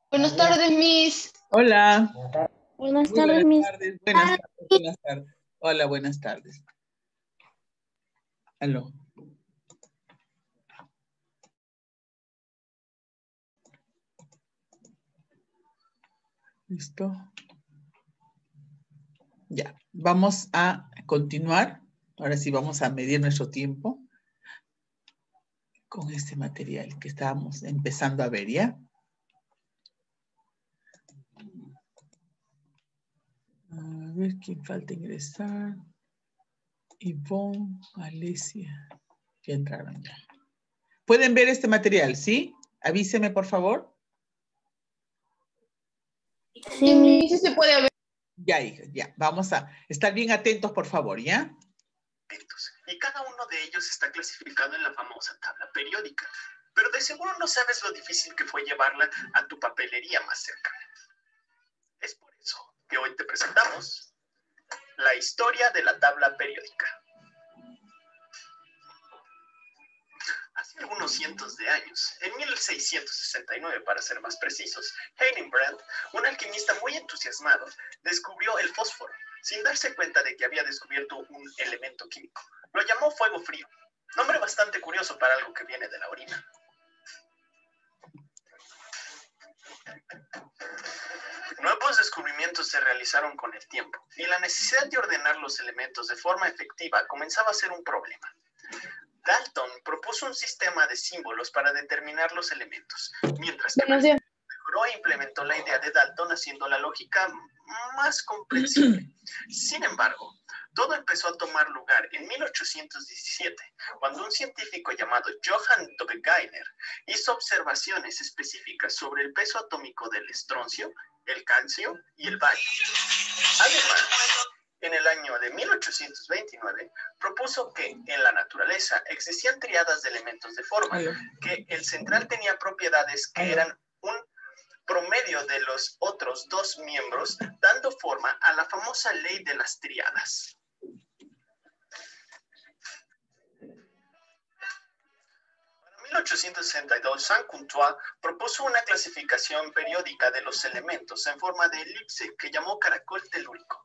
Buenas tardes, Miss. Hola. Buenas Muy tardes, buenas Miss. tardes, buenas tardes, buenas tardes. Hola, buenas tardes. Aló. ¿Listo? Ya, vamos a continuar. Ahora sí vamos a medir nuestro tiempo con este material que estábamos empezando a ver, ¿ya? A ver quién falta ingresar. Ivonne, Alesia. Ya entraron ya. ¿Pueden ver este material, sí? Avíseme, por favor. Sí, sí se puede ver. Ya, hija, ya. Vamos a estar bien atentos, por favor, ¿ya? Y cada uno de ellos está clasificado en la famosa tabla periódica. Pero de seguro no sabes lo difícil que fue llevarla a tu papelería más cercana. Es por eso que hoy te presentamos la historia de la tabla periódica. Hace algunos cientos de años, en 1669 para ser más precisos, Hildebrand, un alquimista muy entusiasmado, descubrió el fósforo, sin darse cuenta de que había descubierto un elemento químico. Lo llamó fuego frío, nombre bastante curioso para algo que viene de la orina. Nuevos descubrimientos se realizaron con el tiempo, y la necesidad de ordenar los elementos de forma efectiva comenzaba a ser un problema. Dalton propuso un sistema de símbolos para determinar los elementos, mientras que mejoró e implementó la idea de Dalton haciendo la lógica más comprensible. Sin embargo, todo empezó a tomar lugar en 1817, cuando un científico llamado Johann Wegener hizo observaciones específicas sobre el peso atómico del estroncio, el calcio y el bario. Además, en el año de 1829, propuso que en la naturaleza existían triadas de elementos de forma, que el central tenía propiedades que eran un promedio de los otros dos miembros, dando forma a la famosa ley de las triadas. En 1862, Saint-Courtois propuso una clasificación periódica de los elementos en forma de elipse que llamó caracol telúrico,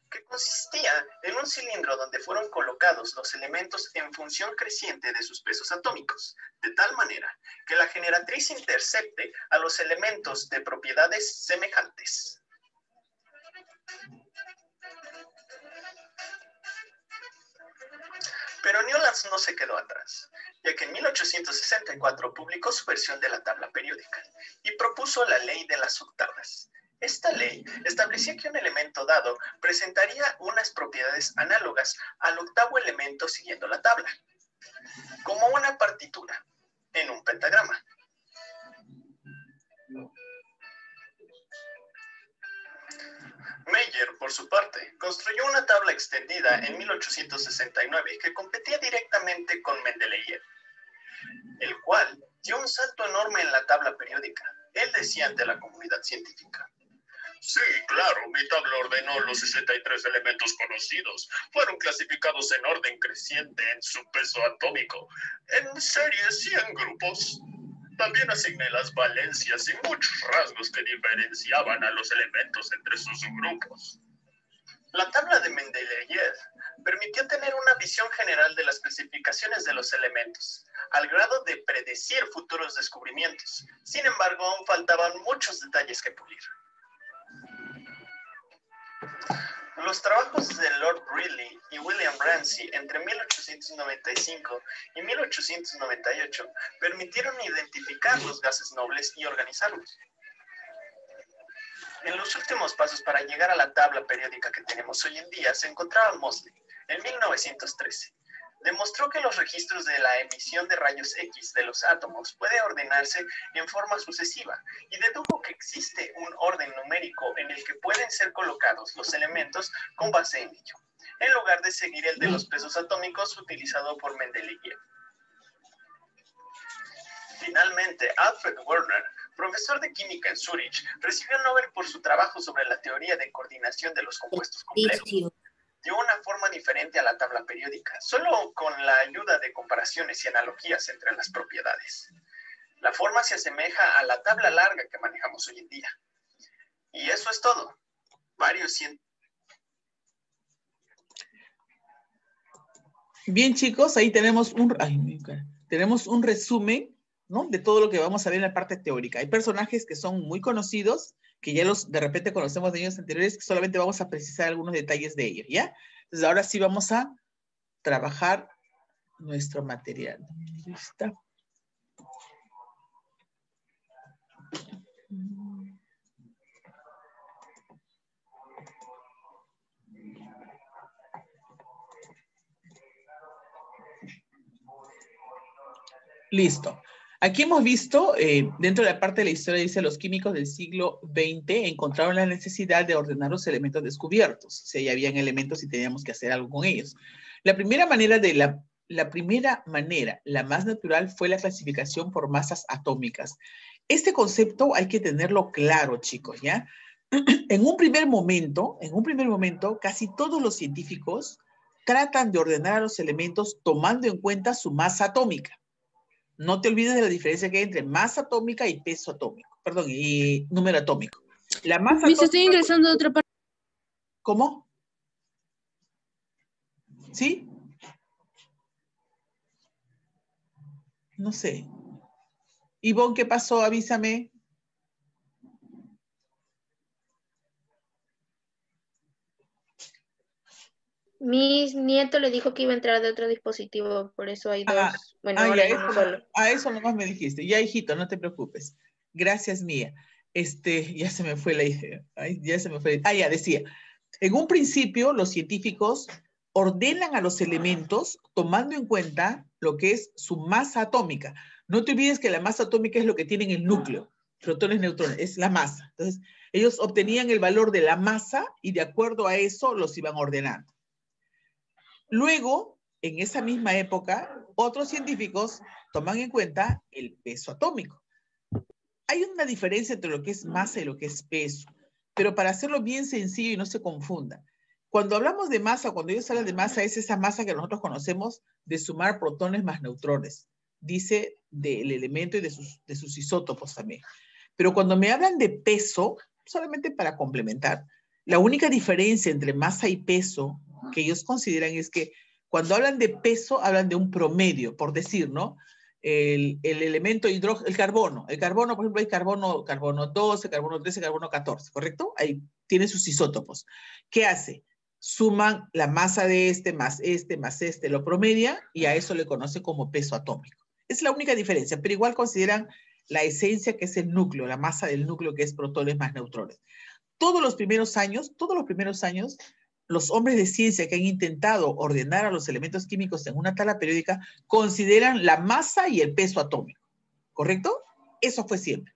que consistía en un cilindro donde fueron colocados los elementos en función creciente de sus pesos atómicos, de tal manera que la generatriz intercepte a los elementos de propiedades semejantes. Pero Newlands no se quedó atrás, ya que en 1864 publicó su versión de la tabla periódica y propuso la ley de las octavas. Esta ley establecía que un elemento dado presentaría unas propiedades análogas al octavo elemento siguiendo la tabla, como una partitura en un pentagrama. Meyer, por su parte, construyó una tabla extendida en 1869 que competía directamente con Mendeleev, el cual dio un salto enorme en la tabla periódica. Él decía ante la comunidad científica: sí, claro, mi tabla ordenó los 63 elementos conocidos. Fueron clasificados en orden creciente en su peso atómico, en series y en grupos. También asigné las valencias y muchos rasgos que diferenciaban a los elementos entre sus subgrupos. La tabla de Mendeleev permitió tener una visión general de las clasificaciones de los elementos, al grado de predecir futuros descubrimientos. Sin embargo, aún faltaban muchos detalles que pulir. Los trabajos de Lord Rayleigh y William Ramsay entre 1895 y 1898 permitieron identificar los gases nobles y organizarlos. En los últimos pasos para llegar a la tabla periódica que tenemos hoy en día se encontraba Moseley, en 1913. Demostró que los registros de la emisión de rayos X de los átomos puede ordenarse en forma sucesiva y dedujo que existe un orden numérico en el que pueden ser colocados los elementos con base en ello, en lugar de seguir el de los pesos atómicos utilizado por Mendeleev. Finalmente, Alfred Werner, profesor de química en Zúrich, recibió el Nobel por su trabajo sobre la teoría de coordinación de los compuestos complejos. Dio una forma diferente a la tabla periódica, solo con la ayuda de comparaciones y analogías entre las propiedades. La forma se asemeja a la tabla larga que manejamos hoy en día. Y eso es todo. Varios científicos. Bien, chicos, ahí tenemos tenemos un resumen, ¿no?, de todo lo que vamos a ver en la parte teórica. Hay personajes que son muy conocidos, que ya los de repente conocemos de años anteriores, que solamente vamos a precisar algunos detalles de ellos, ¿ya? Entonces ahora sí vamos a trabajar nuestro material. ¿Dónde está? Listo. Aquí hemos visto, dentro de la parte de la historia, dice, los químicos del siglo XX encontraron la necesidad de ordenar los elementos descubiertos. O sea, ya habían elementos y teníamos que hacer algo con ellos. La primera manera, la más natural, fue la clasificación por masas atómicas. Este concepto hay que tenerlo claro, chicos, ¿ya? En un primer momento, casi todos los científicos tratan de ordenar a los elementos tomando en cuenta su masa atómica. No te olvides de la diferencia que hay entre masa atómica y peso atómico. Perdón, y número atómico. La masa atómica... Estoy ingresando a otra parte. ¿Cómo? ¿Sí? No sé. Ivonne, ¿qué pasó? Avísame. Mi nieto le dijo que iba a entrar de otro dispositivo, por eso hay dos. Bueno, ahora hay uno solo. A eso nomás me dijiste. Ya, hijito, no te preocupes. Gracias, Mía. Ya se me fue la idea. Ya se me fue. Ya decía. En un principio, los científicos ordenan a los elementos tomando en cuenta lo que es su masa atómica. No te olvides que la masa atómica es lo que tiene en el núcleo. Protones, neutrones, es la masa. Entonces, ellos obtenían el valor de la masa y de acuerdo a eso los iban ordenando. Luego, en esa misma época, otros científicos toman en cuenta el peso atómico. Hay una diferencia entre lo que es masa y lo que es peso, pero para hacerlo bien sencillo y no se confunda, cuando hablamos de masa, cuando ellos hablan de masa, es esa masa que nosotros conocemos de sumar protones más neutrones, dice del elemento y de sus isótopos también. Pero cuando me hablan de peso, solamente para complementar, la única diferencia entre masa y peso que ellos consideran es que cuando hablan de peso, hablan de un promedio, por decir, ¿no? El elemento hidrógeno, el carbono, por ejemplo, hay carbono 12, carbono 13, carbono 14, ¿correcto? Ahí tiene sus isótopos. ¿Qué hace? Suman la masa de más este, lo promedia y a eso le conoce como peso atómico. Es la única diferencia, pero igual consideran la esencia que es el núcleo, la masa del núcleo que es protones más neutrones. Todos los primeros años, los hombres de ciencia que han intentado ordenar a los elementos químicos en una tabla periódica consideran la masa y el peso atómico, ¿correcto? Eso fue siempre.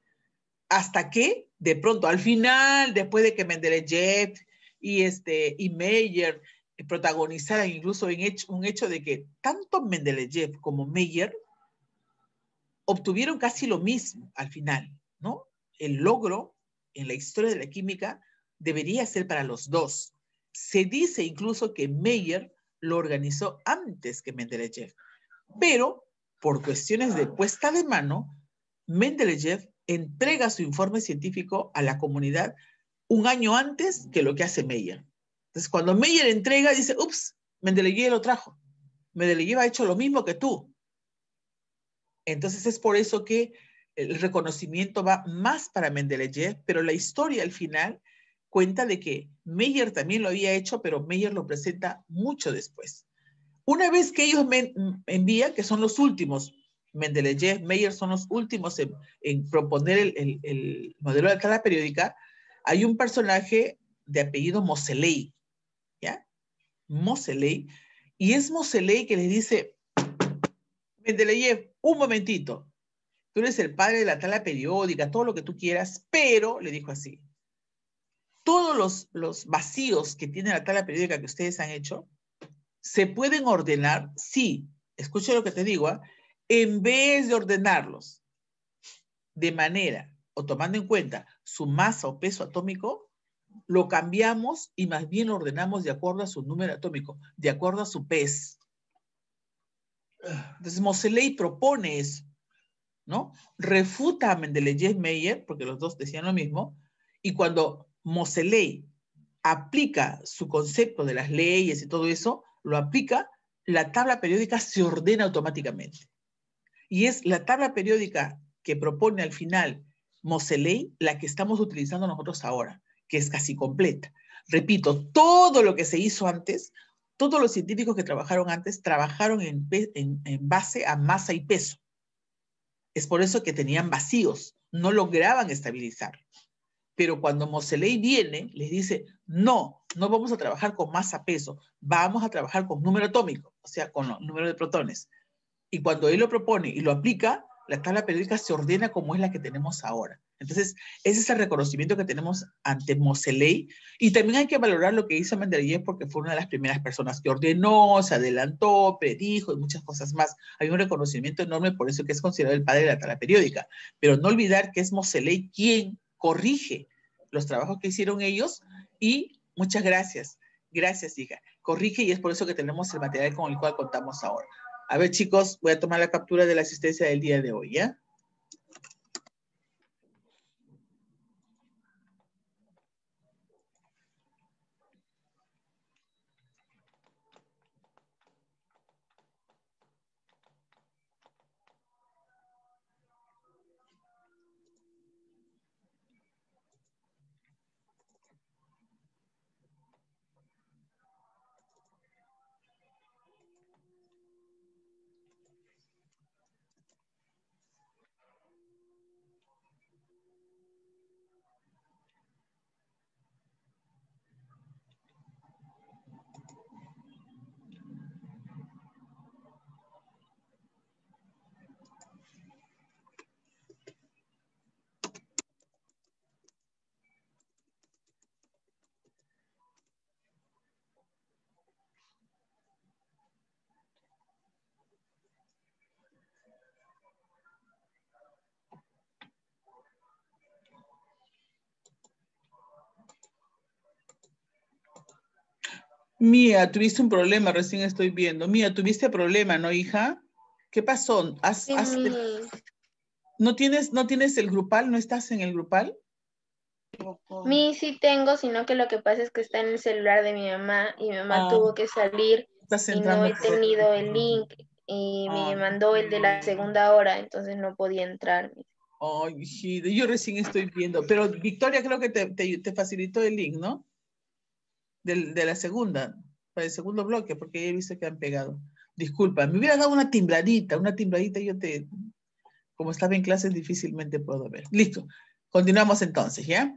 Hasta que, de pronto, al final, después de que Mendeleev y Meyer protagonizaran incluso un hecho de que tanto Mendeleev como Meyer obtuvieron casi lo mismo al final, ¿no? El logro en la historia de la química debería ser para los dos. Se dice incluso que Meyer lo organizó antes que Mendeleev, pero por cuestiones de puesta de mano, Mendeleev entrega su informe científico a la comunidad un año antes que lo que hace Meyer. Entonces, cuando Meyer entrega, dice, ups, Mendeleev lo trajo. Mendeleev ha hecho lo mismo que tú. Entonces, es por eso que el reconocimiento va más para Mendeleev, pero la historia al final cuenta de que Meyer también lo había hecho, pero Meyer lo presenta mucho después. Una vez que ellos me envían, que son los últimos, Mendeleev, Meyer son los últimos en proponer el modelo de tabla periódica, hay un personaje de apellido Moseley, ¿ya? Moseley, y es Moseley que les dice, Mendeleev, un momentito, tú eres el padre de la tabla periódica, todo lo que tú quieras, pero, le dijo así, todos los vacíos que tiene la tabla periódica que ustedes han hecho, se pueden ordenar, sí, escucha lo que te digo, en vez de ordenarlos de manera, o tomando en cuenta su masa o peso atómico, lo cambiamos y más bien lo ordenamos de acuerdo a su número atómico, de acuerdo a su PES. Entonces Moseley propone eso. ¿no? Refuta a Mendeleev-Meyer, porque los dos decían lo mismo, y cuando Moseley aplica su concepto de las leyes y todo eso, lo aplica, la tabla periódica se ordena automáticamente. Y es la tabla periódica que propone al final Moseley la que estamos utilizando nosotros ahora, que es casi completa. Repito, todo lo que se hizo antes, todos los científicos que trabajaron antes, trabajaron en base a masa y peso. Es por eso que tenían vacíos, no lograban estabilizar. Pero cuando Moseley viene, les dice, no vamos a trabajar con masa-peso, vamos a trabajar con número atómico, o sea, con el número de protones. Y cuando él lo propone y lo aplica, la tabla periódica se ordena como es la que tenemos ahora. Entonces, ese es el reconocimiento que tenemos ante Moseley. Y también hay que valorar lo que hizo Mendeleev porque fue una de las primeras personas que ordenó, se adelantó, predijo y muchas cosas más. Hay un reconocimiento enorme, por eso que es considerado el padre de la tabla periódica. Pero no olvidar que es Moseley quien corrige los trabajos que hicieron ellos y muchas gracias. Gracias, hija. Corrige y es por eso que tenemos el material con el cual contamos ahora. A ver, chicos, voy a tomar la captura de la asistencia del día de hoy, ¿ya? Mía, tuviste un problema, recién estoy viendo. Mía, tuviste problema, ¿no, hija? ¿Qué pasó? ¿No tienes el grupal? ¿No estás en el grupal? Sí tengo, sino que lo que pasa es que está en el celular de mi mamá y mi mamá tuvo que salir y no he tenido el link y me mandó el de la segunda hora, entonces no podía entrar. Ay, hijita, yo recién estoy viendo. Pero Victoria creo que te facilitó el link, ¿no? De la segunda, para el segundo bloque, porque he visto que han pegado. Disculpa, me hubiera dado una timbradita yo como estaba en clases difícilmente puedo ver. Listo, continuamos entonces, ¿ya?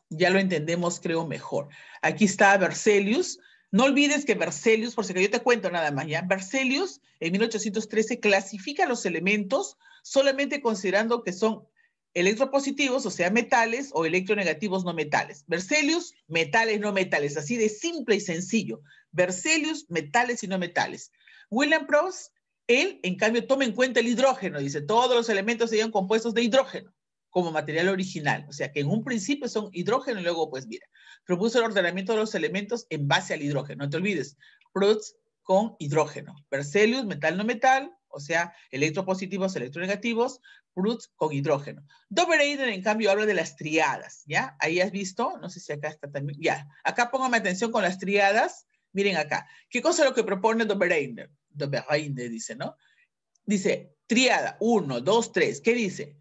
Ya lo entendemos, creo, mejor. Aquí está Berzelius. No olvides que Berzelius, por si que yo te cuento nada más, ¿ya? Berzelius, en 1813, clasifica los elementos solamente considerando que son electropositivos, o sea, metales, o electronegativos no metales. Berzelius, metales, no metales. Así de simple y sencillo. Berzelius, metales y no metales. William Proust, él, en cambio, toma en cuenta el hidrógeno. Dice, todos los elementos serían compuestos de hidrógeno como material original. O sea, que en un principio son hidrógeno y luego, pues mira, propuso el ordenamiento de los elementos en base al hidrógeno. No te olvides, Proust con hidrógeno. Berzelius, metal no metal, o sea, electropositivos, electronegativos, Proust con hidrógeno. Dobereiner, en cambio, habla de las triadas, ¿ya? Ahí has visto, no sé si acá está también, ya. Acá póngame atención con las triadas. Miren acá. ¿Qué cosa es lo que propone Dobereiner? Dobereiner dice, ¿no? Dice, triada, 1, 2, 3. ¿Qué dice?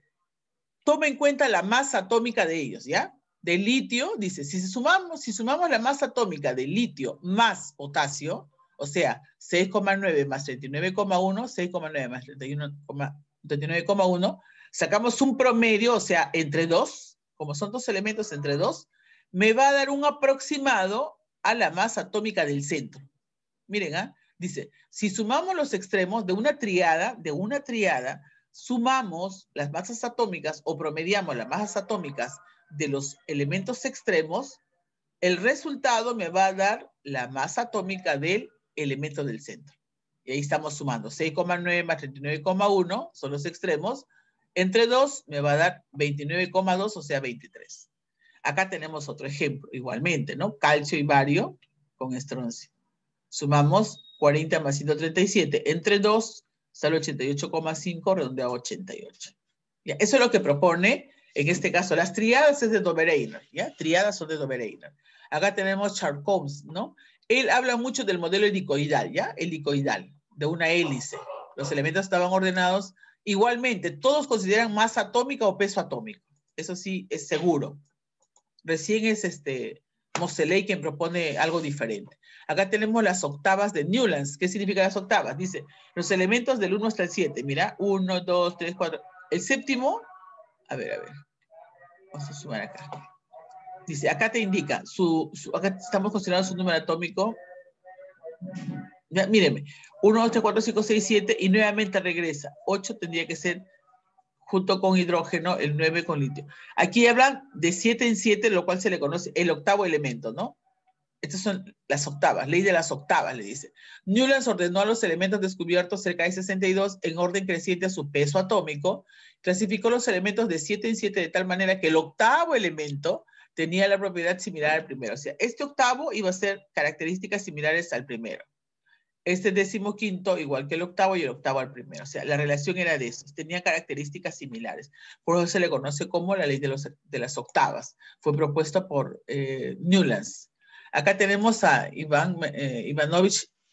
Toma en cuenta la masa atómica de ellos, ¿ya? De litio, dice, si sumamos la masa atómica de litio más potasio, o sea, 6,9 más 39,1, 6,9 más 39,1, sacamos un promedio, o sea, entre 2, como son dos elementos entre 2, me va a dar un aproximado a la masa atómica del centro. Miren, ¿ah? Dice, si sumamos los extremos de una triada, sumamos las masas atómicas o promediamos las masas atómicas de los elementos extremos, el resultado me va a dar la masa atómica del elemento del centro. Y ahí estamos sumando 6,9 más 39,1 son los extremos. Entre 2 me va a dar 29,2, o sea, 23. Acá tenemos otro ejemplo, igualmente, ¿no? Calcio y bario con estroncio. Sumamos 40 más 137. Entre 2, sale 88,5, redondea a 88. ¿Ya? Eso es lo que propone, en este caso, las triadas es de Dobereiner, ¿ya? Triadas son de Dobereiner. Acá tenemos Charcot, ¿no? Él habla mucho del modelo helicoidal, ¿ya? Helicoidal, de una hélice. Los elementos estaban ordenados igualmente. Todos consideran masa atómica o peso atómico. Eso sí, es seguro. Recién es Moseley quien propone algo diferente. Acá tenemos las octavas de Newlands. ¿Qué significan las octavas? Dice, los elementos del 1 hasta el 7. Mira, 1, 2, 3, 4. El séptimo, a ver. Vamos a sumar acá. Dice, acá te indica, acá estamos considerando su número atómico. Ya, mírenme, 1, 2, 3, 4, 5, 6, 7 y nuevamente regresa. 8 tendría que ser junto con hidrógeno, el 9 con litio. Aquí hablan de 7 en 7, lo cual se le conoce el octavo elemento, ¿no? Estas son las octavas, ley de las octavas, le dice. Newlands ordenó a los elementos descubiertos cerca de 62 en orden creciente a su peso atómico. Clasificó los elementos de 7 en 7 de tal manera que el octavo elemento tenía la propiedad similar al primero. O sea, este octavo iba a ser características similares al primero. Este 15º igual que el octavo y el octavo al primero. O sea, la relación era de esos. Tenían características similares. Por eso se le conoce como la ley de las octavas. Fue propuesta por Newlands. Acá tenemos a Dmitry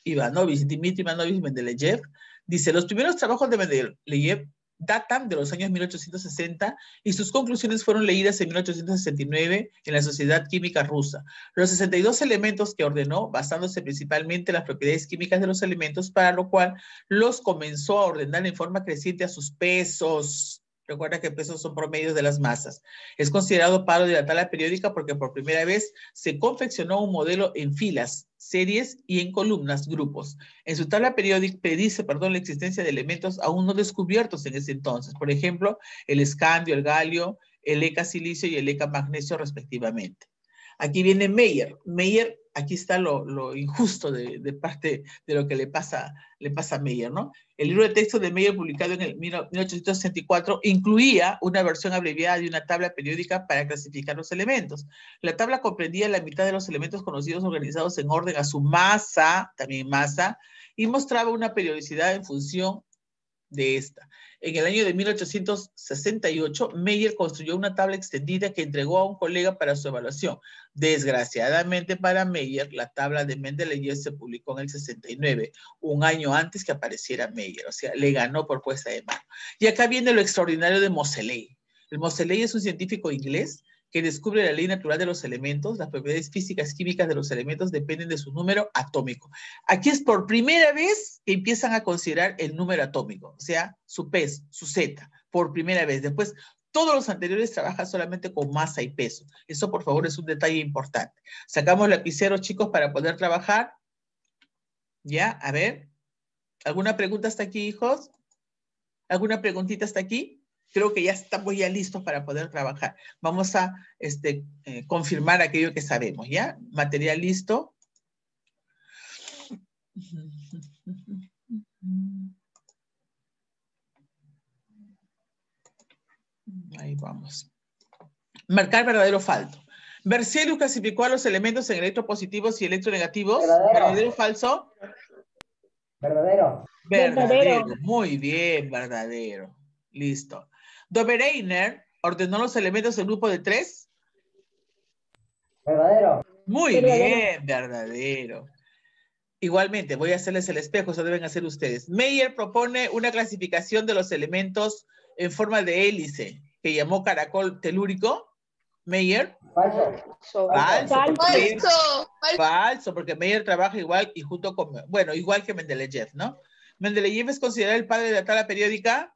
Ivanovich Mendeleev. Dice, los primeros trabajos de Mendeleev datan de los años 1860 y sus conclusiones fueron leídas en 1869 en la Sociedad Química Rusa. Los 62 elementos que ordenó, basándose principalmente en las propiedades químicas de los elementos, para lo cual los comenzó a ordenar en forma creciente a sus pesos. Recuerda que pesos son promedios de las masas. Es considerado paro de la tabla periódica porque por primera vez se confeccionó un modelo en filas, series y en columnas, grupos. En su tabla periódica predice, la existencia de elementos aún no descubiertos en ese entonces. Por ejemplo, el escandio, el galio, el ECA silicio y el ECA magnesio respectivamente. Aquí viene Meyer. Meyer, aquí está lo injusto de parte de lo que le pasa a Meyer, ¿no? El libro de texto de Meyer, publicado en el 1864, incluía una versión abreviada de una tabla periódica para clasificar los elementos. La tabla comprendía la mitad de los elementos conocidos organizados en orden a su masa, también masa, y mostraba una periodicidad en función de esta. En el año de 1868, Meyer construyó una tabla extendida que entregó a un colega para su evaluación. Desgraciadamente para Meyer, la tabla de Mendeleev se publicó en el 69, un año antes que apareciera Meyer. O sea, le ganó por puesta de mano. Y acá viene lo extraordinario de Moseley. El Moseley es un científico inglés que descubre la ley natural de los elementos. Las propiedades físicas químicas de los elementos dependen de su número atómico. Aquí es por primera vez que empiezan a considerar el número atómico, o sea, su peso, su Z, por primera vez. Después, todos los anteriores trabajan solamente con masa y peso. Eso, por favor, es un detalle importante. Sacamos lapicero, chicos, para poder trabajar. ¿Ya? A ver. ¿Alguna pregunta hasta aquí, hijos? ¿Alguna preguntita hasta aquí? Creo que ya estamos listos para poder trabajar. Vamos a confirmar aquello que sabemos, ¿ya? Material listo. Ahí vamos. Marcar verdadero o falso. Berzelius clasificó a los elementos en electropositivos y electronegativos. ¿Verdadero o falso? Verdadero. Verdadero. Muy bien, verdadero. Listo. Dobereiner ordenó los elementos en grupo de 3. Verdadero. Muy bien, verdadero. Igualmente, voy a hacerles el espejo, eso deben hacer ustedes. Meyer propone una clasificación de los elementos en forma de hélice, que llamó caracol telúrico. Meyer. Falso. Falso, porque Meyer trabaja igual y junto con, bueno, igual que Mendeleev, ¿no? Mendeleev es considerado el padre de la tabla periódica.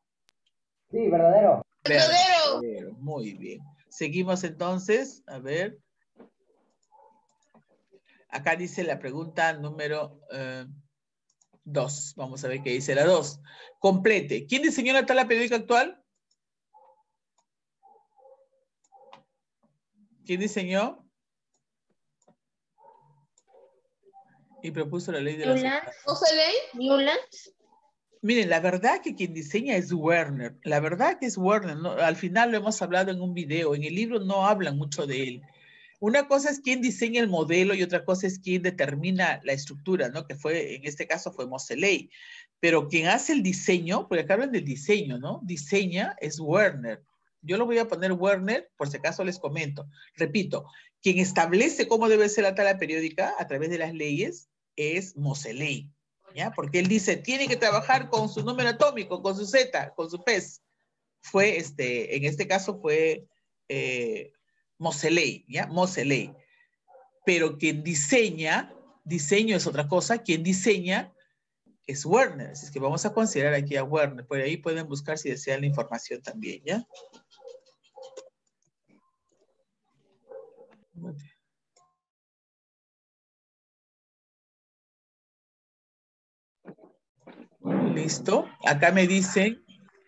Sí, verdadero. Verdadero. Muy bien. Seguimos entonces. A ver. Acá dice la pregunta número 2. Vamos a ver qué dice la 2. Complete. ¿Quién diseñó la tabla periódica actual? ¿Quién diseñó? Y propuso la ley de las... Newlands. Miren, la verdad que quien diseña es Werner. La verdad que es Werner. ¿No? Al final lo hemos hablado en un video. En el libro no hablan mucho de él. Una cosa es quién diseña el modelo y otra cosa es quién determina la estructura, ¿no? Que fue, en este caso fue Moseley. Pero quien hace el diseño, porque acá hablan del diseño, ¿no? Diseña es Werner. Yo lo voy a poner Werner, por si acaso les comento. Repito, quien establece cómo debe ser la tabla periódica a través de las leyes es Moseley, ¿ya? Porque él dice, tiene que trabajar con su número atómico, con su Z, con su PES. Fue, en este caso fue Moseley, ¿ya? Moseley. Pero quien diseña, diseño es otra cosa, quien diseña es Werner. Así es que vamos a considerar aquí a Werner. Por ahí pueden buscar si desean la información también, ¿ya? Listo. Acá me dicen,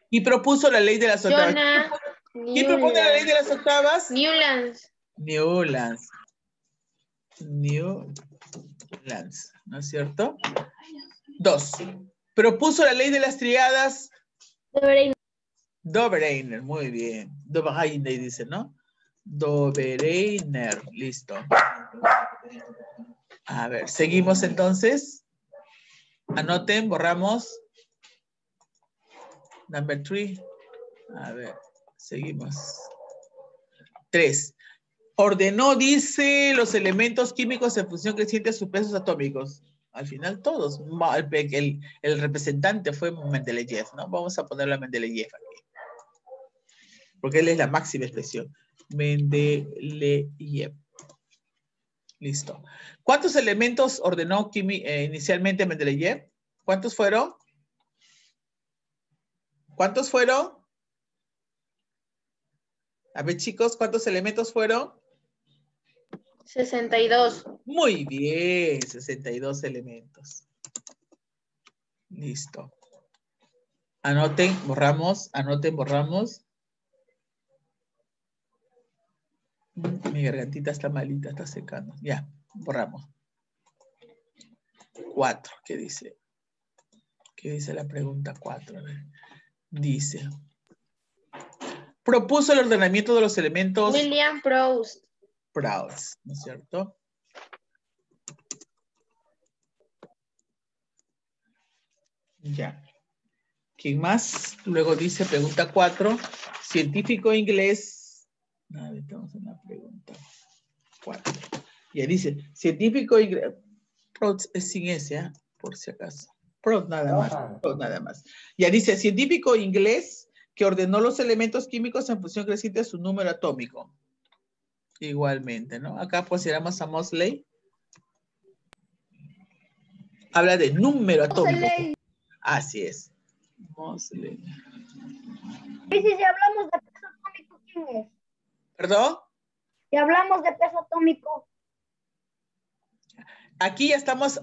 y propuso la ley de las octavas. ¿Quién propone la ley de las octavas? Newlands. Newlands. Newlands, ¿no es cierto? 2. Propuso la ley de las triadas. Dobereiner, muy bien. Dobereiner dice, ¿no? Dobereiner, listo. A ver, seguimos entonces. Anoten, borramos. Number 3. A ver, seguimos. 3. Ordenó, dice, los elementos químicos en función creciente de sus pesos atómicos. Al final todos. El representante fue Mendeleev, ¿no? Vamos a ponerlo a Mendeleev aquí. Porque él es la máxima expresión. Mendeleev. Listo. ¿Cuántos elementos ordenó inicialmente Mendeleev? ¿Cuántos fueron? ¿Cuántos fueron? A ver, chicos, ¿cuántos elementos fueron? 62. Muy bien, 62 elementos. Listo. Anoten, borramos, anoten, borramos. Mi gargantita está malita, está secando. Ya, borramos. 4, ¿qué dice? ¿Qué dice la pregunta 4? A ver. Dice. Propuso el ordenamiento de los elementos. William Proust. Proust, ¿no es cierto? Ya. ¿Quién más? Luego dice, pregunta 4. Científico inglés. A ver, estamos en la pregunta 4. Ya dice, científico inglés. Proust es sin S, ¿eh? Por si acaso. Proust nada más. Proust nada más. Ya dice, científico inglés que ordenó los elementos químicos en función creciente de su número atómico. Igualmente, ¿no? Acá consideramos a Moseley. Habla de número atómico. Moseley. Así es. Moseley. Y si hablamos de peso atómico, ¿quién es? ¿Perdón? Si hablamos de peso atómico. Aquí estamos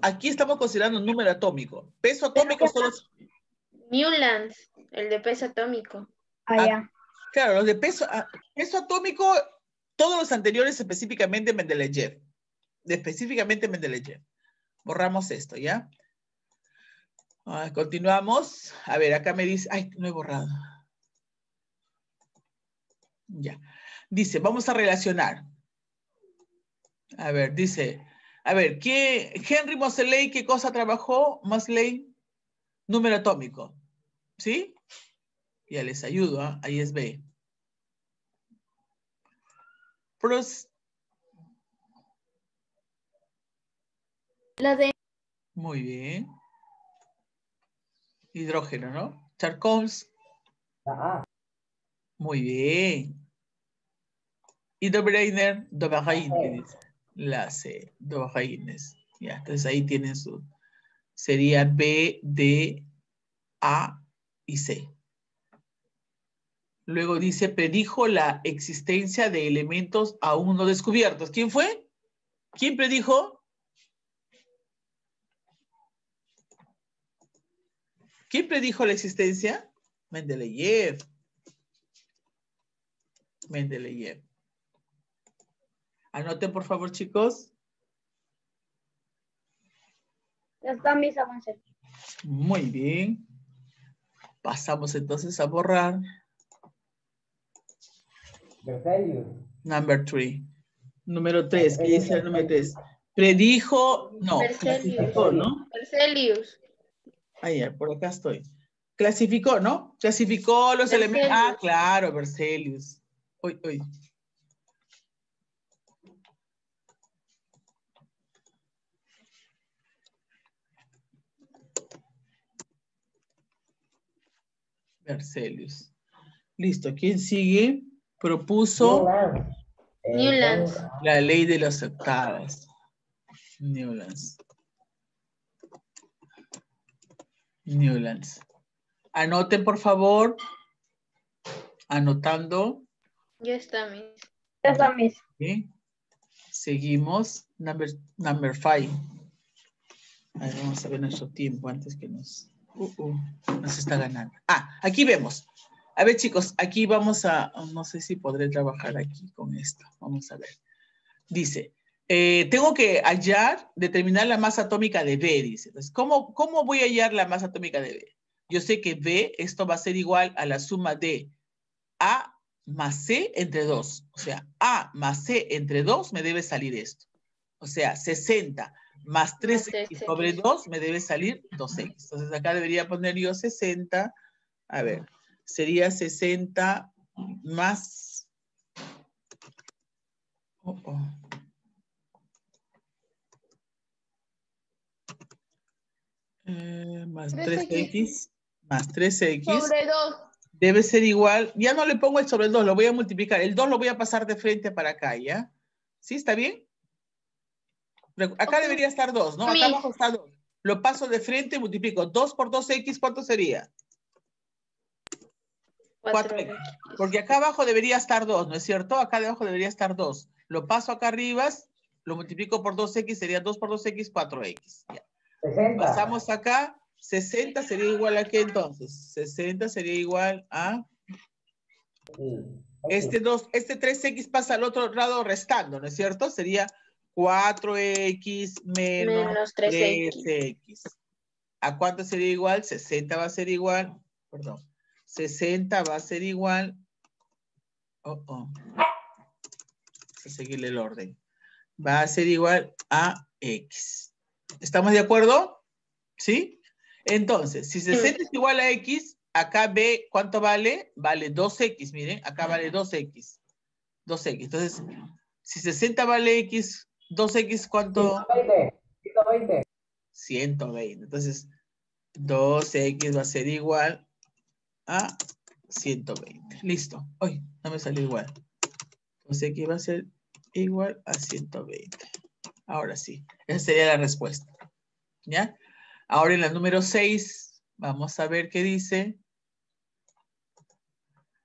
considerando un número atómico. Peso atómico solo. Newlands, el de peso atómico. Ya. Claro, los de peso atómico, todos los anteriores específicamente Mendeleev. Específicamente Mendeleev. Borramos esto, ¿ya? Continuamos. A ver, acá me dice, ay, no he borrado. Ya. Dice, vamos a relacionar. A ver, dice, a ver, Henry Moseley, ¿qué cosa trabajó? Moseley, número atómico. ¿Sí? Ya les ayudo, ¿eh? Ahí es B. Proust. La de. Muy bien. Hidrógeno, ¿no? Charcoals. Muy bien. Y Dobereiner, Dobereiner. La C, Dobereines. Ya, entonces ahí tienen su. Sería B, D, A y C. Luego dice, predijo la existencia de elementos aún no descubiertos. ¿Quién fue? ¿Quién predijo? ¿Quién predijo la existencia? Mendeleev. Mendeleev. Anoten, por favor, chicos. Ya están mis avances. Muy bien. Pasamos entonces a borrar. Number 3. Número 3, ¿qué dice el número 3? Predijo, no, clasificó, ¿no? Berzelius. Ahí, por acá estoy. Clasificó, ¿no? Clasificó los elementos. Ah, claro, Berzelius. Uy, uy. Berzelius. Listo, ¿quién sigue? Propuso Newlands. la ley de las octavas. Newlands. Newlands. Anoten, por favor. Anotando. Ya está, Miss. Ya está, Miss. ¿Sí? Seguimos. Number 5. Vamos a ver nuestro tiempo antes que nos está ganando. Ah, aquí vemos. A ver, chicos, aquí vamos a, no sé si podré trabajar aquí con esto. Vamos a ver. Dice, tengo que determinar la masa atómica de B, dice. Entonces, ¿cómo voy a hallar la masa atómica de B? Yo sé que B, esto va a ser igual a la suma de A más C entre 2. O sea, A más C entre 2 me debe salir esto. O sea, 60 más 3x sobre 2 me debe salir 2x. Entonces acá debería poner yo 60. A ver, sería 60 más... más 3x más 3x sobre 2 debe ser igual, ya no le pongo el sobre el 2, lo voy a multiplicar, el 2 lo voy a pasar de frente para acá, ¿ya? ¿Sí? ¿Está bien? Acá debería estar 2, ¿no? Acá abajo está 2. Lo paso de frente, multiplico 2 por 2x, ¿cuánto sería? 4x. Porque acá abajo debería estar 2, ¿no es cierto? Acá debajo debería estar 2. Lo paso acá arriba, lo multiplico por 2x, sería 2 por 2x, 4x. Ya. 60. Pasamos acá, 60 sería igual a ¿qué entonces? 60 sería igual a... Este 3x pasa al otro lado restando, ¿no es cierto? Sería 4x menos 3x. ¿A cuánto sería igual? 60 va a ser igual, perdón, 60 va a ser igual, vamos a seguirle el orden, va a ser igual a x. ¿Estamos de acuerdo? ¿Sí? Entonces, si 60 es igual a x, acá B, ¿cuánto vale? Vale 2x, miren, acá vale 2x. 2x. Entonces, si 60 vale x, 2x, ¿cuánto? 120. 120. Entonces, 2x va a ser igual a 120. Listo. Uy, no me salió igual. 2x va a ser igual a 120. Ahora sí. Esa sería la respuesta. ¿Ya? Ahora en la número 6, vamos a ver qué dice.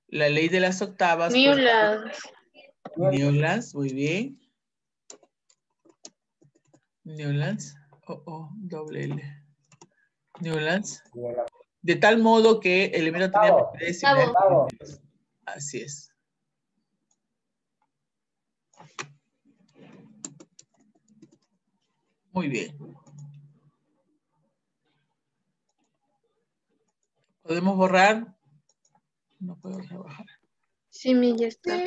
La ley de las octavas. Newlands. Newlands, muy bien. Newlands. Doble L. Newlands. De tal modo que el elemento tenía propiedades similares. Así es. Muy bien. ¿Podemos borrar? No puedo trabajar. Sí, ya está.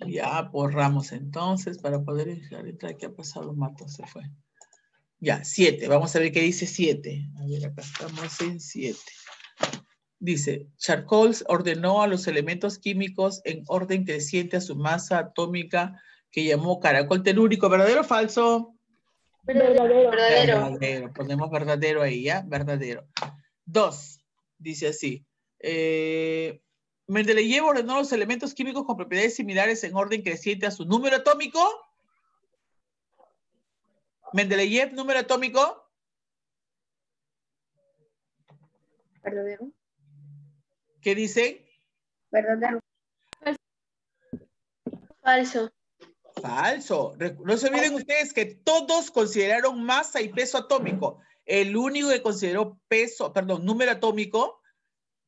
Ya borramos entonces para poder entrar. ¿Qué ha pasado? Mato se fue. Ya, 7. Vamos a ver qué dice 7. A ver, acá estamos en 7. Dice, Charcoals ordenó a los elementos químicos en orden creciente a su masa atómica que llamó caracol telúrico. ¿Verdadero o falso? Verdadero. Verdadero. Ponemos verdadero ahí, ¿ya? Verdadero. 2. Dice así. Mendeleev ordenó los elementos químicos con propiedades similares en orden creciente a su número atómico. Mendeleev, número atómico. Verdadero. ¿Qué dicen? Verdadero. Falso. Falso. No se olviden ustedes que todos consideraron masa y peso atómico. El único que consideró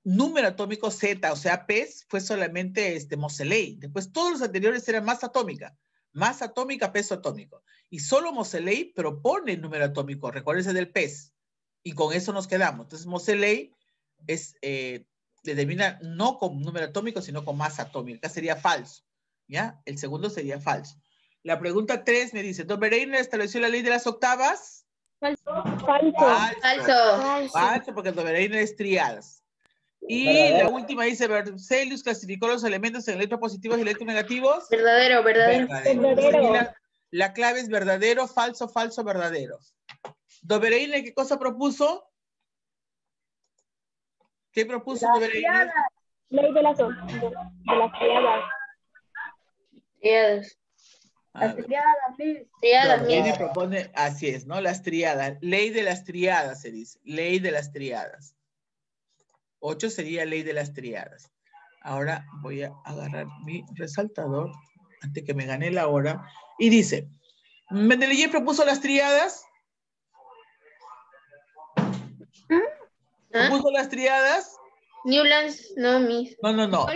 número atómico Z, o sea, PES, fue solamente Moseley. Después todos los anteriores eran masa atómica, peso atómico. Y solo Moseley propone el número atómico, recuérdense del PES. Y con eso nos quedamos. Entonces Moseley determina no con número atómico, sino con masa atómica. Acá sería falso. ¿Ya? El segundo sería falso. La pregunta 3 me dice, ¿Don Bereiner estableció la ley de las octavas? Falso. Falso, porque Don Bereiner es triadas. Y Verdadero. la última dice, Berzelius clasificó los elementos en electropositivos y electronegativos. Verdadero. Verdadero. La clave es verdadero, falso, falso, verdadero. Don Bereiner, ¿qué cosa propuso? ¿Qué propuso Don Bereiner? Ley de las triadas. Triadas. A ver. Triadas, Bereiner propone, así es, ¿no? Las triadas. Ley de las triadas se dice. Ley de las triadas. 8 sería ley de las triadas. Ahora voy a agarrar mi resaltador antes que me gane la hora. Y dice, Mendeleev propuso las triadas. ¿Propuso las triadas? Newlands, no, mis. No.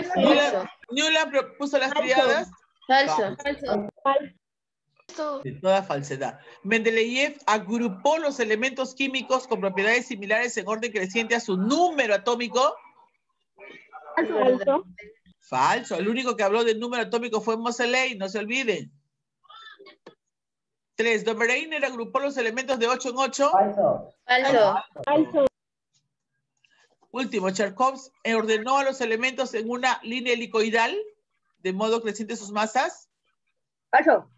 Newland propuso las triadas. Falso. De toda falsedad. Mendeleev agrupó los elementos químicos con propiedades similares en orden creciente a su número atómico. Falso. Falso. El único que habló del número atómico fue Moseley, no se olviden. 3. Don Bereiner agrupó los elementos de 8 en 8. Falso. Último, Charcot ordenó a los elementos en una línea helicoidal, de modo creciente sus masas. Falso.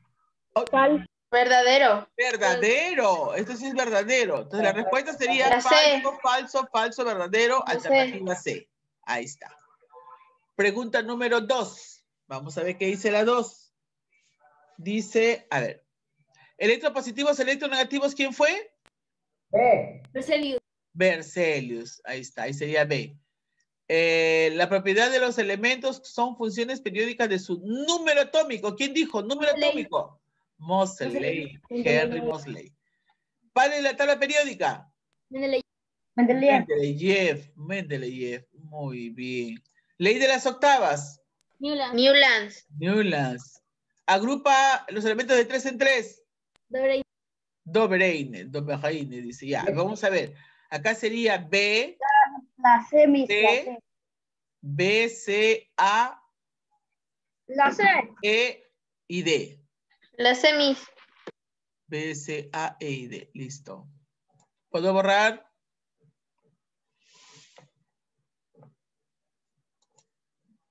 Verdadero. Verdadero. Esto sí es verdadero. Entonces la respuesta sería La C. falso, falso, falso, verdadero, La alternativa C. Ahí está. Pregunta número 2. Vamos a ver qué dice la 2. Dice, a ver. Electropositivos, electronegativos, ¿quién fue? B. Berzelius. Ahí está, ahí sería B. La propiedad de los elementos son funciones periódicas de su número atómico. ¿Quién dijo? Número atómico. Moseley. Henry Moseley. ¿Cuál es la tabla periódica? Mendeleev. Muy bien. Ley de las octavas. Newlands. Agrupa los elementos de 3 en 3. Dobereiner, dice. Ya, vamos a ver. Acá sería B. La C, B, C, A. La C. E y D. La C, mis. B, C, A, E y D. Listo. ¿Puedo borrar?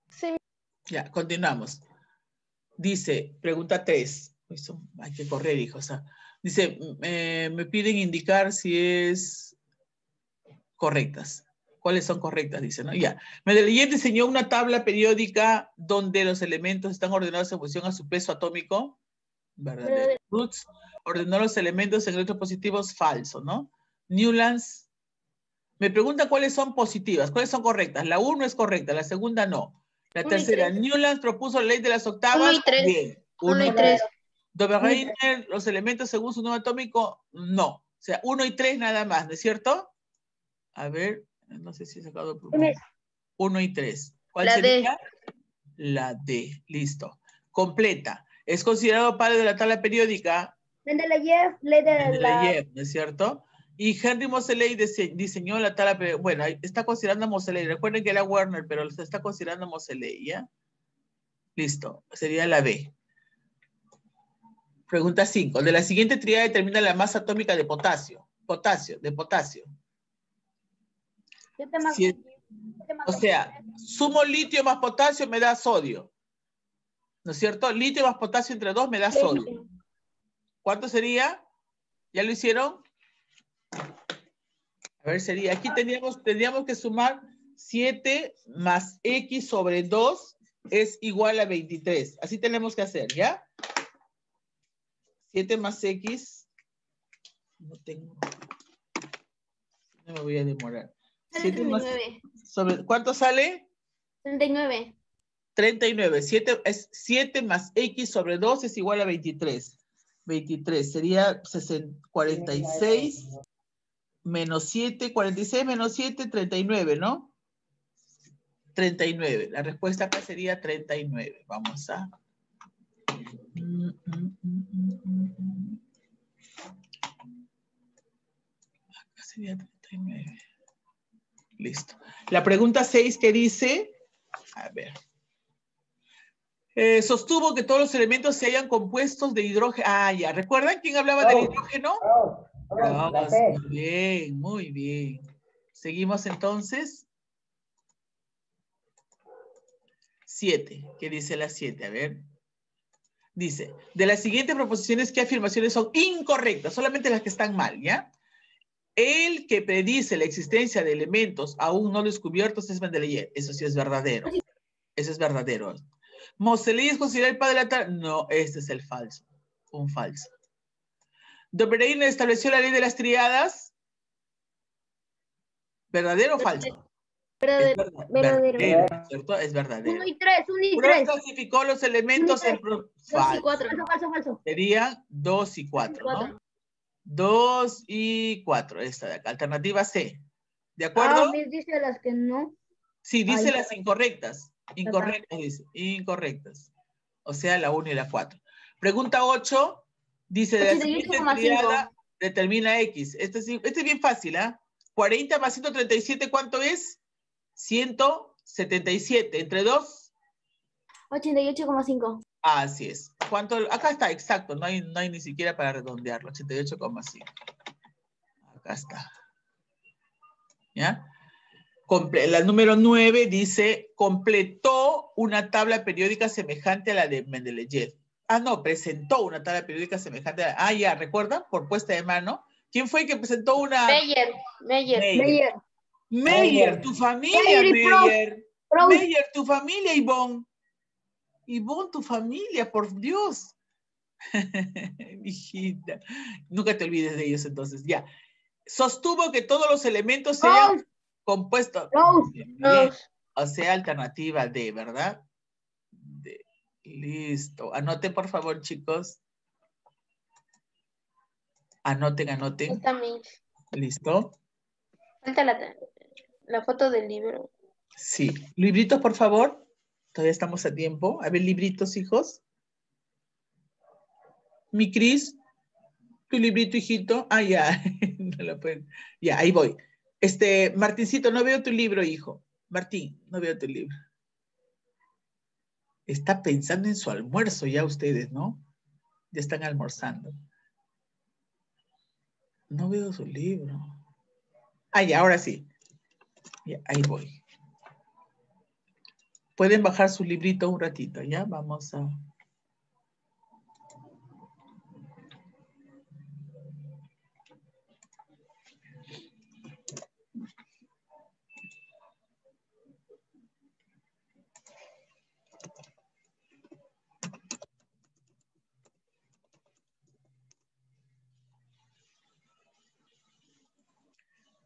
Sí. Ya, continuamos. Dice, pregunta 3. Hay que correr, hijos. Dice, me piden indicar si es correctas. ¿Cuáles son correctas? Dice, ¿no? Ya. Mendeleev diseñó una tabla periódica donde los elementos están ordenados en función a su peso atómico. Verdadero. Roots ordenó los elementos en electropositivos. Falso, ¿no? Newlands. Me pregunta cuáles son positivas, cuáles son correctas. La 1 es correcta, la segunda no. La tercera, Newlands propuso la ley de las octavas. 1 y 3. Bien. 1 y 3. Dobereiner, los elementos según su número atómico, no. O sea, 1 y 3 nada más, ¿no es cierto? A ver, no sé si he sacado 1 y 3. ¿Cuál sería? D. La D. Listo. Completa. Es considerado padre de la tabla periódica. Mendeleev, ¿no es cierto? Y Henry Moseley diseñó la tabla periódica. Bueno, está considerando a Moseley. Recuerden que era Werner, pero se está considerando a Moseley, ¿ya? Listo. Sería la B. Pregunta 5. De la siguiente tríada determina la masa atómica de potasio. De potasio. O sea, sumo litio más potasio me da sodio. ¿No es cierto? Litio más potasio entre 2 me da sodio. ¿Cuánto sería? ¿Ya lo hicieron? A ver, sería, aquí tendríamos que sumar 7 más X sobre 2 es igual a 23. Así tenemos que hacer, ¿ya? 7 más X. No tengo. No me voy a demorar. 7 más, sobre, ¿cuánto sale? 39. 39. 7 más X sobre 2 es igual a 23. 23 sería 46 menos 7. 46 menos 7, 39, ¿no? 39. La respuesta acá sería 39. Vamos a... Acá sería 39. Listo. La pregunta 6 que dice... A ver. Sostuvo que todos los elementos se hayan compuestos de hidrógeno. Ah, ya. ¿Recuerdan quién hablaba del hidrógeno? La C. Muy bien, muy bien. Seguimos entonces. 7. ¿Qué dice la 7? A ver. Dice, de las siguientes proposiciones, ¿qué afirmaciones son incorrectas? Solamente las que están mal, ¿ya? El que predice la existencia de elementos aún no descubiertos es Mendeleev. Eso sí es verdadero. Eso es verdadero. ¿Moseley es considerado el padre de la tabla? No, este es el falso. Un falso. ¿Dobereiner estableció la ley de las triadas? ¿Verdadero o falso? Verdadero. Verdadero, ¿cierto? Es verdadero. 1 y 3, 1 y Freud 3. clasificó los elementos en... 2 y Falso. 4. Falso. Serían 2 y 4, ¿no? 2 y 4, esta de acá. Alternativa C. ¿De acuerdo? Dice las que no. Sí, dice las incorrectas. Incorrectas, dice. Incorrectas. O sea, la 1 y la 4. Pregunta 8. Dice, de la siguiente triada, determina X. Este es bien fácil, ¿ah? 40 más 137, ¿cuánto es? 177. ¿Entre 2? 88,5. Así es. ¿Cuánto? Acá está, exacto. No hay ni siquiera para redondearlo. 88,5. Acá está. ¿Ya? La número 9 dice, completó una tabla periódica semejante a la de Mendeleev. Ah, no, presentó una tabla periódica semejante a la... Ah, ya, ¿recuerdan? Por puesta de mano. ¿Quién fue el que presentó una...? Meyer, tu familia, Meyer. Meyer, tu familia, Ivonne. Ivonne, tu familia, por Dios. Hijita. Nunca te olvides de ellos entonces, ya. Sostuvo que todos los elementos se hayan compuesto. Bien. O sea, alternativa D, ¿verdad? D. Listo. Anoten, por favor, chicos. Anoten. Listo. Falta la foto del libro. Sí. Libritos, por favor. Todavía estamos a tiempo. A ver, libritos, hijos. Mi Cris. Tu librito, hijito. Ah, ya. No lo pueden. Ya, ahí voy. Martincito, no veo tu libro, hijo. Martín, no veo tu libro. Está pensando en su almuerzo ya ustedes, ¿no? Ya están almorzando. No veo su libro. Ah, ya, ahora sí. Ya, ahí voy. Pueden bajar su librito un ratito, ¿ya? Vamos a...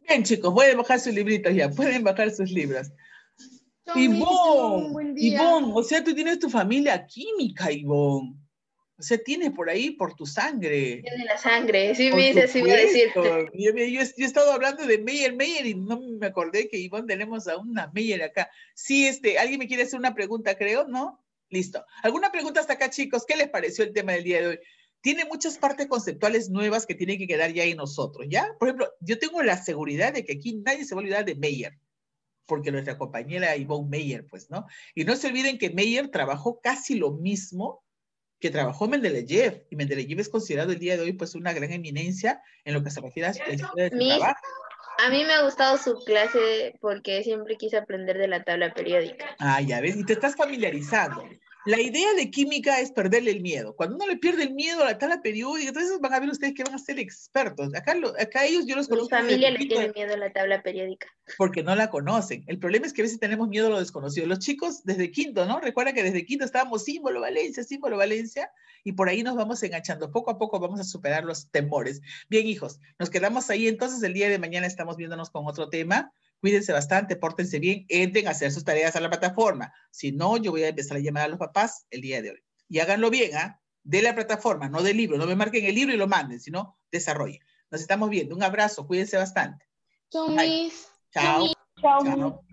Bien, chicos, pueden bajar sus libritos ya. Pueden bajar sus libros. Ivonne, o sea, tú tienes tu familia química, Ivonne. O sea, tienes por ahí, por tu sangre. Tiene la sangre, sí, Por me dice, sí, voy a decir. Yo he estado hablando de Meyer y no me acordé que Ivonne tenemos a una Meyer acá. Sí, alguien me quiere hacer una pregunta, creo, ¿no? Listo. ¿Alguna pregunta hasta acá, chicos? ¿Qué les pareció el tema del día de hoy? Tiene muchas partes conceptuales nuevas que tienen que quedar ya en nosotros, ¿ya? Por ejemplo, yo tengo la seguridad de que aquí nadie se va a olvidar de Meyer, porque nuestra compañera Ivonne Meyer, pues, ¿no? Y no se olviden que Meyer trabajó casi lo mismo que trabajó Mendeleev, y Mendeleev es considerado el día de hoy, pues, una gran eminencia en lo que se refiere a su trabajo. A mí me ha gustado su clase porque siempre quise aprender de la tabla periódica. Ah, ya ves, y te estás familiarizando. La idea de química es perderle el miedo. Cuando uno le pierde el miedo a la tabla periódica, entonces van a ver ustedes que van a ser expertos. Acá ellos yo los conozco. Mi familia le tiene miedo a la tabla periódica. Porque no la conocen. El problema es que a veces tenemos miedo a lo desconocido. Los chicos desde quinto, ¿no? Recuerda que desde quinto estábamos símbolo Valencia, y por ahí nos vamos enganchando. Poco a poco vamos a superar los temores. Bien, hijos, nos quedamos ahí. Entonces el día de mañana estamos viéndonos con otro tema. Cuídense bastante, pórtense bien, entren a hacer sus tareas a la plataforma. Si no, yo voy a empezar a llamar a los papás el día de hoy. Y háganlo bien, ¿ah? De la plataforma, no del libro. No me marquen el libro y lo manden, sino desarrollen. Nos estamos viendo. Un abrazo, cuídense bastante. Chao, Chao. Chao.